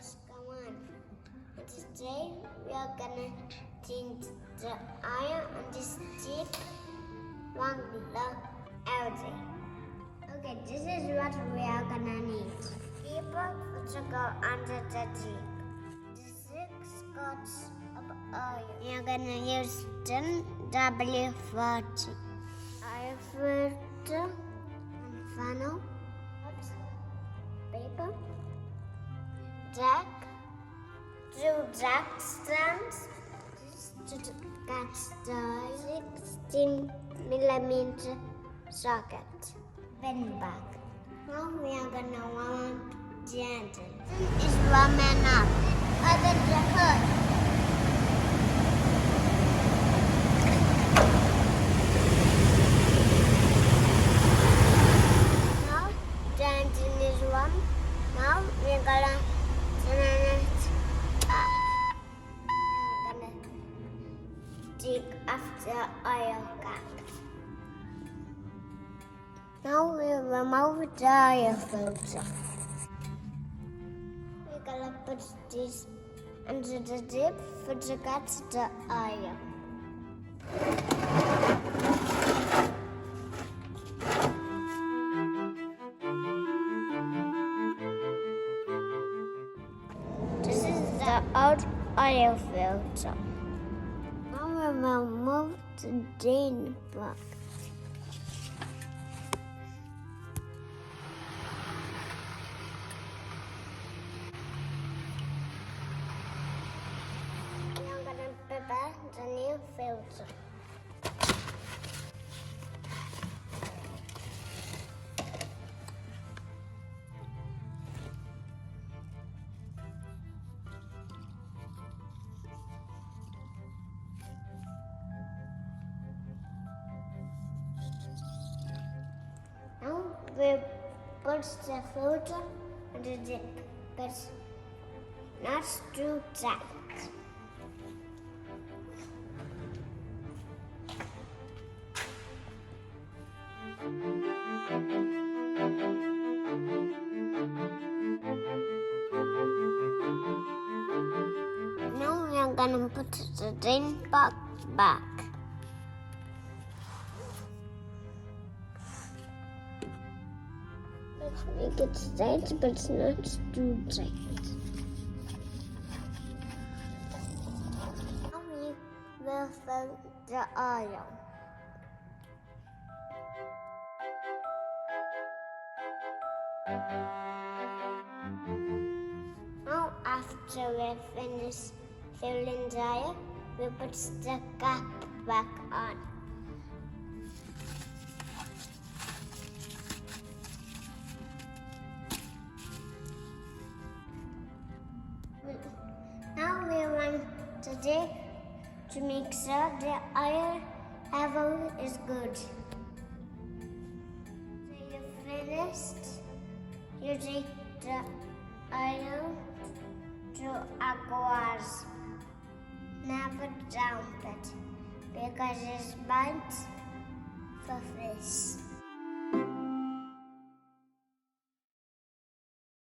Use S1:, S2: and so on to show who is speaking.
S1: Marcos Kauan. And today we are gonna change the iron on this cheap Wrangler LG. Okay, this is what we are gonna need. Paper to go under the jeep. The 6 quarts of oil. We are gonna use 10 W40. Oil filter and funnel. Paper. Jack. 2 jack stands. To catch the 16mm socket. Bend back. Now we are gonna warm the engine. It's warming up. Open the hood. Now the engine is warm. Now we're gonna turn it up. We're gonna take off the oil cap. Now we remove the oil filter. We're gonna put this under the dip to get the oil. This is the old oil filter. Now we remove the drain plug. Prepare the new filter. Now we put the filter on the dip, but not too tight. Now we are gonna put the drain plug back. Let's make it tight, but not too tight. Now we will fill the oil. Now after we finish filling the oil, we put the cap back on. Now we want the dip to make sure the oil level is good. So you finished, you take the oil to aquas. Never dump it because it's bad for fish.